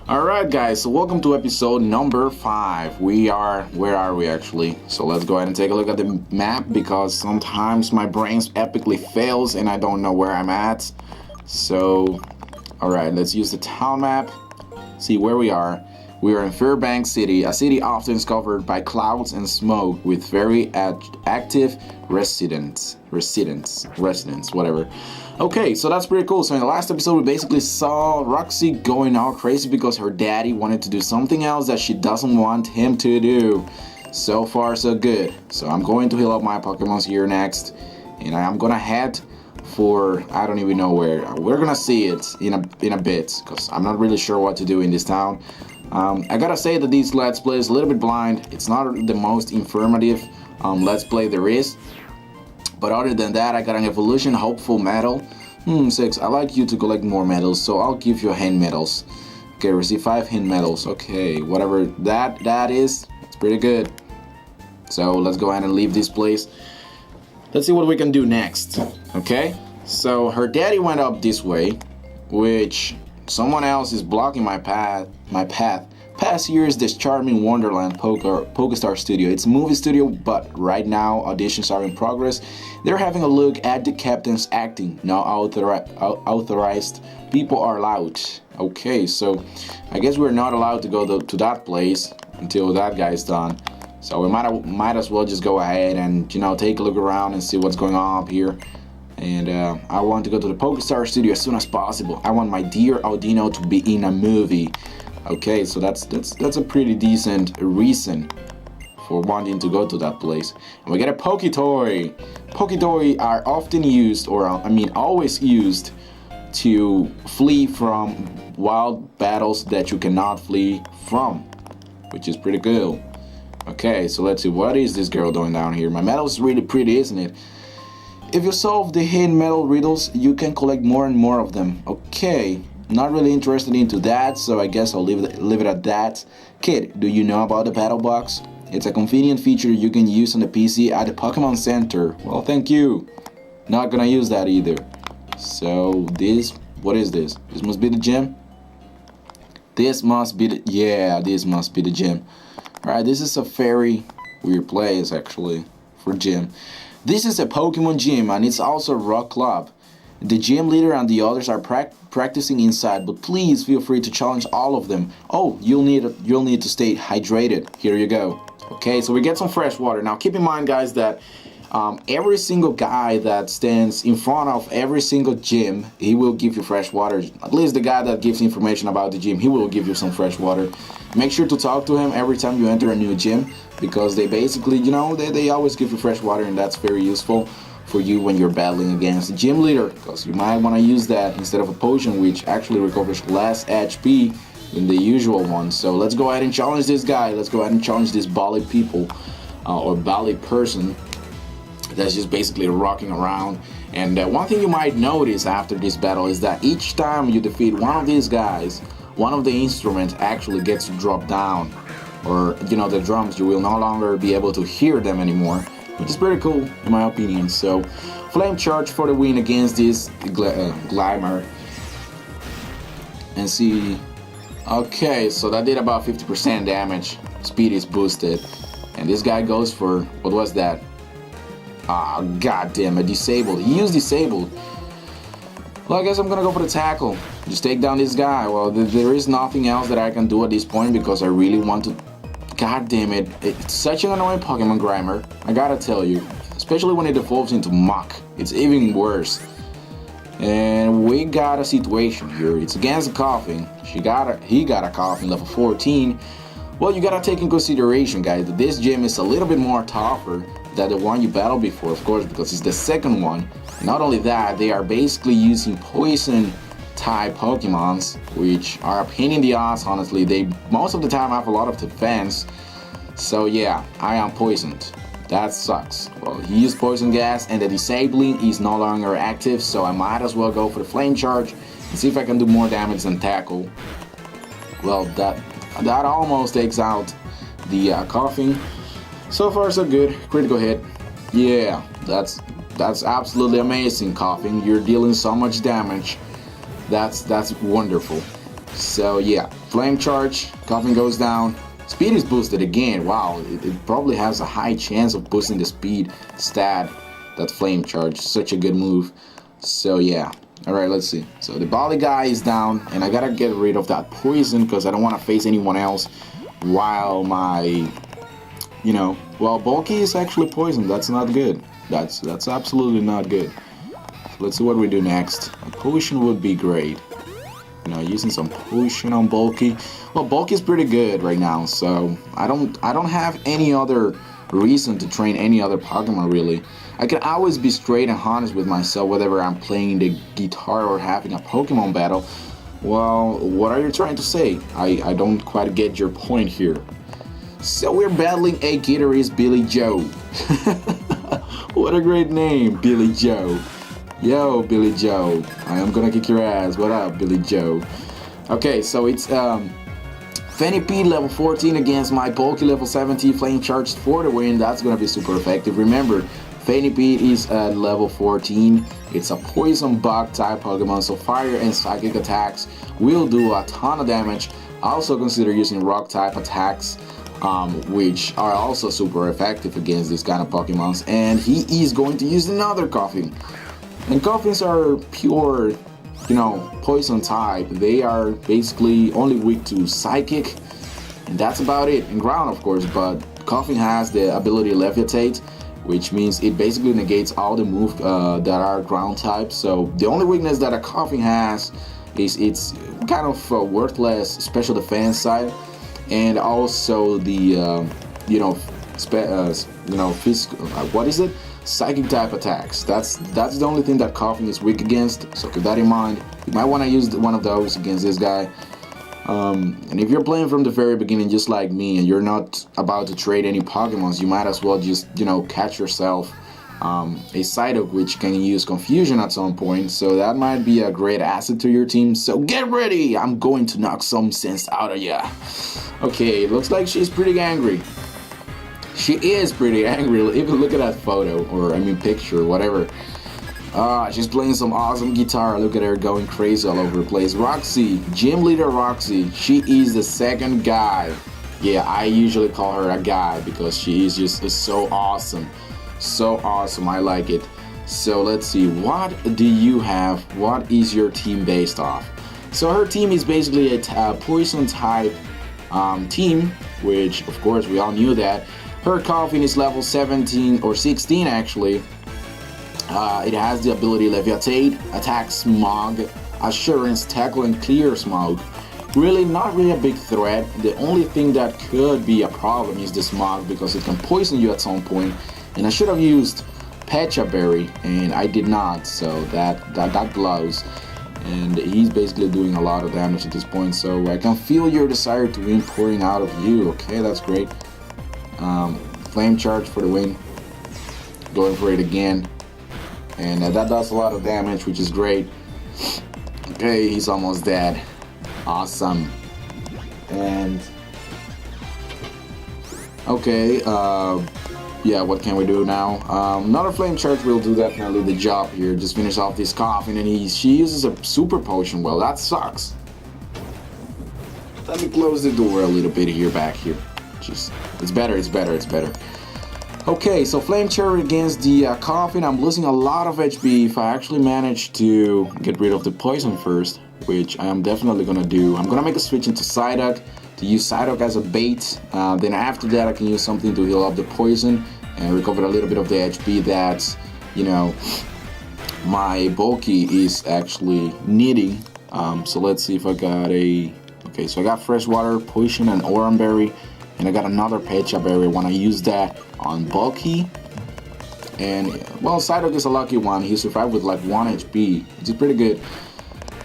Alright guys, so welcome to episode number 5. Where are we actually? So let's go ahead and take a look at the map because sometimes my brain epically fails and I don't know where I'm at. So, alright, let's use the town map, see where we are. We are in Virbank City, a city often covered by clouds and smoke with very active residents, whatever. Okay, so that's pretty cool. So in the last episode, we basically saw Roxxie going all crazy because her daddy wanted to do something else that she doesn't want him to do. So far, so good. So I'm going to heal up my Pokemons here next, and I'm gonna head for I don't even know where. We're gonna see it in a bit because I'm not really sure what to do in this town. I gotta say that this Let's Play is a little bit blind. It's not the most informative Let's Play there is. But other than that, I got an evolution hopeful medal. 6. I like you to collect more medals, so I'll give you hand medals. Okay, receive 5 hand medals. Okay, whatever that is, it's pretty good. So let's go ahead and leave this place. Let's see what we can do next. Okay, so her daddy went up this way, which someone else is blocking my path. Past here is this charming Wonderland Pokestar Studio. It's a movie studio, but right now auditions are in progress. They're having a look at the captain's acting. Now authorized people are allowed. Okay, so I guess we're not allowed to go to that place until that guy's done. So we might as well just go ahead and take a look around and see what's going on up here. And I want to go to the Pokestar Studio as soon as possible. I want my dear Audino to be in a movie. Okay, so that's a pretty decent reason for wanting to go to that place. And we get a Poketoy. Poketoy are often used, or I mean always used, to flee from wild battles that you cannot flee from, which is pretty cool. Okay, so let's see, what is this girl doing down here? My medal is really pretty, isn't it? If you solve the hidden medal riddles, you can collect more and more of them. Okay. Not really interested into that, so I guess I'll leave it at that. Kid, do you know about the Battle Box? It's a convenient feature you can use on the PC at the Pokemon Center. Well, thank you. Not gonna use that either. So what is this? This must be the gym? This must be the gym. Alright, this is a very weird place actually for gym. This is a Pokemon gym and it's also a rock club. The gym leader and the others are practicing inside, but please feel free to challenge all of them. Oh, you'll need to stay hydrated. Here you go. Okay, so we get some fresh water. Now keep in mind, guys, that every single guy that stands in front of every single gym, he will give you fresh water. At least the guy that gives information about the gym, he will give you some fresh water. Make sure to talk to him every time you enter a new gym, because they basically, they always give you fresh water, and that's very useful for you when you're battling against the gym leader, because you might want to use that instead of a potion, which actually recovers less HP than the usual one. So let's go ahead and challenge this guy. Let's go ahead and challenge this Bali people or Bali person that's just basically rocking around. And one thing you might notice after this battle is that each time you defeat one of these guys, one of the instruments actually gets to drop down, or the drums, you will no longer be able to hear them anymore, which is pretty cool in my opinion. So flame charge for the win against this Glimmer. And see, okay, so that did about 50% damage. Speed is boosted, and this guy goes for, what was that? Ah, god damn it, disabled. He used disabled. Well, I guess I'm gonna go for the tackle. Just take down this guy. Well, there is nothing else that I can do at this point because I really want to. God damn it, it's such an annoying Pokemon Grimer, I gotta tell you. Especially when it evolves into Muck, it's even worse. And we got a situation here. It's against the Coughing. He got a Coughing level 14. Well, you gotta take in consideration, guys, that this gym is a little bit more tougher than the one you battled before, of course, because it's the second one. Not only that, they are basically using poison type Pokemons, which are a pain in the ass, honestly. They most of the time have a lot of defense. So yeah, I am poisoned. That sucks. Well, he used poison gas and the disabling is no longer active, so I might as well go for the flame charge and see if I can do more damage than tackle. Well, that almost takes out the Coughing. So far so good. Critical hit. Yeah, that's absolutely amazing, Coughing. You're dealing so much damage. That's wonderful. So yeah, Flame Charge, Coughing goes down. Speed is boosted again. Wow, it probably has a high chance of boosting the speed stat. That Flame Charge, such a good move. So yeah, alright, let's see. So the Bali guy is down, and I gotta get rid of that poison because I don't want to face anyone else while my, well, Bulky is actually poisoned. That's not good. That's absolutely not good. So let's see what we do next. A potion would be great. Using some potion on Bulky. Well, Bulky is pretty good right now, so I don't have any other reason to train any other Pokemon really. I can always be straight and honest with myself whether I'm playing the guitar or having a Pokemon battle. Well, what are you trying to say? I don't quite get your point here. So we're battling a guitarist, Billy Joe. What a great name, Billy Joe. Yo, Billy Joe, I am gonna kick your ass. What up, Billy Joe? Okay, so it's Fanny level 14 against my Bulky level 17 Flame Charged for the win. That's gonna be super effective. Remember, Fanny is at level 14. It's a poison bug type Pokemon, so fire and psychic attacks will do a ton of damage. Also consider using rock type attacks, which are also super effective against this kind of Pokemons. And he is going to use another Coughing. And Coughings are pure, poison type. They are basically only weak to Psychic, and that's about it. And Ground, of course, but Coughing has the ability Levitate, which means it basically negates all the moves that are Ground type. So the only weakness that a Coughing has is its kind of worthless special defense side, and also the what is it? Psychic type attacks. That's the only thing that Coughing is weak against, so keep that in mind. You might want to use one of those against this guy. And if you're playing from the very beginning just like me and you're not about to trade any Pokemons, you might as well just catch yourself a Psyduck which can use Confusion at some point, so that might be a great asset to your team. So get ready, I'm going to knock some sense out of ya. Okay, it looks like she's pretty angry. She is pretty angry. Even look at that photo, or picture, whatever. She's playing some awesome guitar. Look at her going crazy all over the place. Roxxie, Gym Leader Roxxie. She is the second guy. Yeah, I usually call her a guy because she is just so awesome. So awesome, I like it. So let's see, what do you have? What is your team based off? So her team is basically a poison type team, which of course we all knew that. Her Coughing is level 17 or 16 actually. It has the ability Levitate, Attack Smog, Assurance, Tackle, and Clear Smog. Really not really a big threat. The only thing that could be a problem is the Smog because it can poison you at some point. And I should have used Pecha Berry and I did not, so that blows. And he's basically doing a lot of damage at this point, so I can feel your desire to win pouring out of you. Okay, that's great. Flame Charge for the win. Going for it again. And that does a lot of damage, which is great. Okay, he's almost dead. Awesome. And okay, yeah, what can we do now? Another Flame Charge will do definitely the job here. Just finish off this Coughing, and she uses a Super Potion. Well, that sucks. Let me close the door a little bit here, back here. Jeez, it's better. Okay, so Flame Charge against the Coughing. I'm losing a lot of HP. If I actually manage to get rid of the poison first, which I am definitely gonna do, I'm gonna make a switch into Psyduck to use Psyduck as a bait. Then after that, I can use something to heal up the poison and recover a little bit of the HP that, my Bulky is actually needing. So let's see if I got a... Okay, so I got Fresh Water, Potion, and Oranberry. And I got another Pecha Berry when I use that on Bulky. And, well, Psyduck is a lucky one. He survived with like 1 HP, which is pretty good.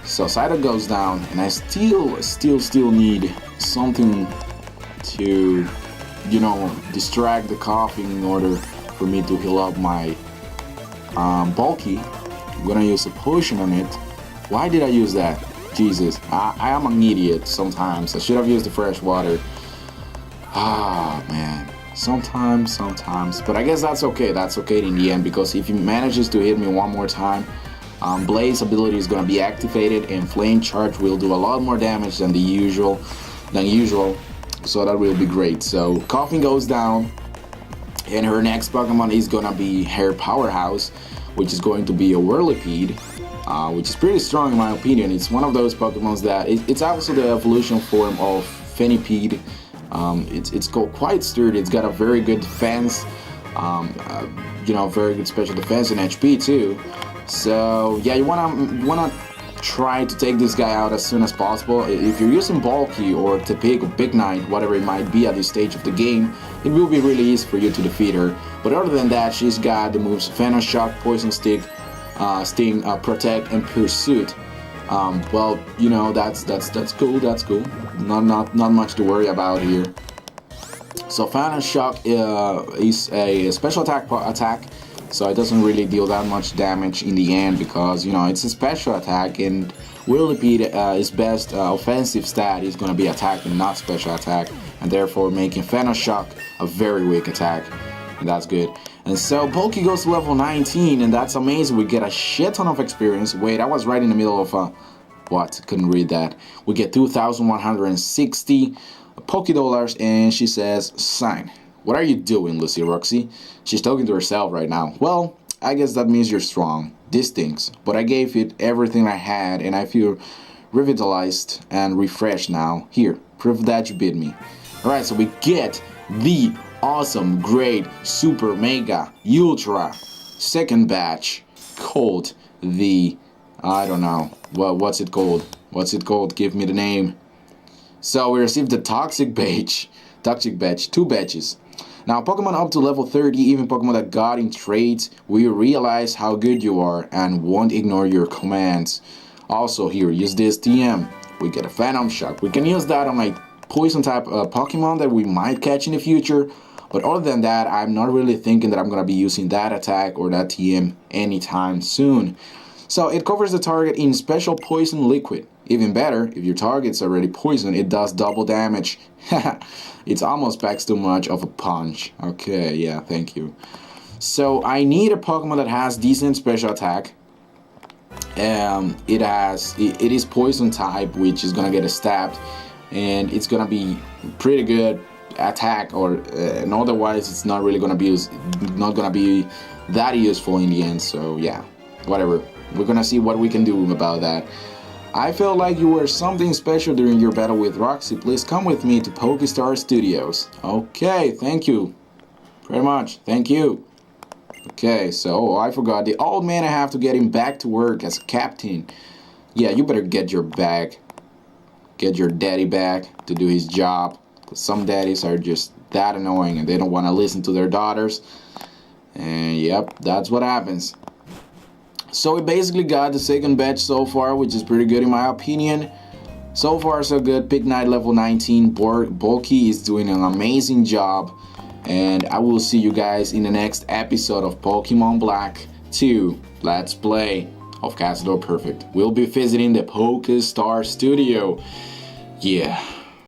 So Psyduck goes down, and I still need something to, distract the Coughing in order for me to heal up my Bulky. I'm gonna use a potion on it. Why did I use that? Jesus, I am an idiot sometimes. I should have used the Fresh Water. Ah, man. Sometimes. But I guess that's okay. That's okay in the end, because if he manages to hit me one more time, Blaze ability is gonna be activated, and Flame Charge will do a lot more damage than usual. So that will be great. So Coughing goes down, and her next Pokemon is gonna be her Powerhouse, which is going to be a Whirlipede, which is pretty strong in my opinion. It's one of those Pokemons that it's also the evolution form of Phenipede. It's quite sturdy. It's got a very good defense, very good special defense and HP too. So yeah, you wanna try to take this guy out as soon as possible. If you're using Bulky or Tepig or Big Knight, whatever it might be at this stage of the game, it will be really easy for you to defeat her. But other than that, she's got the moves Venoshock, Poison Stick, Sting, Protect, and Pursuit. Well, that's cool. That's cool. Not much to worry about here. So Venoshock is a special attack. So it doesn't really deal that much damage in the end because, it's a special attack, and Whirlipede is best offensive stat is going to be attack and not special attack, and therefore making Venoshock a very weak attack, and that's good. And so Bulky goes to level 19, and that's amazing. We get a shit ton of experience. Wait, I was right in the middle of what? Couldn't read that. We get 2,160 Pokédollars, and she says, sign. What are you doing, Lucy Roxxie? She's talking to herself right now. Well, I guess that means you're strong. This stinks. But I gave it everything I had, and I feel revitalized and refreshed now. Here, prove that you beat me. Alright, so we get the awesome, great, super, mega, ultra second batch called the... I don't know. Well, what's it called? What's it called? Give me the name. So we received the Toxic Batch. 2 batches. Now, Pokemon up to level 30, even Pokemon that got in traits, will realize how good you are and won't ignore your commands. Also here, use this TM. We get a Phantom Shock. We can use that on like poison type Pokemon that we might catch in the future. But other than that, I'm not really thinking that I'm going to be using that attack or that TM anytime soon. So it covers the target in special poison liquid. Even better, if your target's already poisoned, it does double damage. It's almost packs too much of a punch. Okay, yeah, thank you. So I need a Pokemon that has decent special attack. It is poison type, which is gonna get stabbed, and it's gonna be pretty good attack, and otherwise it's not really gonna be that useful in the end. So yeah, whatever. We're gonna see what we can do about that. I felt like you were something special during your battle with Roxxie. Please come with me to Pokestar Studios. Okay, thank you. Very much. Thank you. Okay, so I forgot. The old man, I have to get him back to work as captain. Yeah, you better get your daddy back to do his job. Because some daddies are just that annoying and they don't want to listen to their daughters. And yep, that's what happens. So we basically got the second batch so far, which is pretty good in my opinion. So far so good. Big Knight level 19. Bulky is doing an amazing job. And I will see you guys in the next episode of Pokemon Black 2 Let's Play of Casadorperfect. We'll be visiting the Pokestar Studio. Yeah.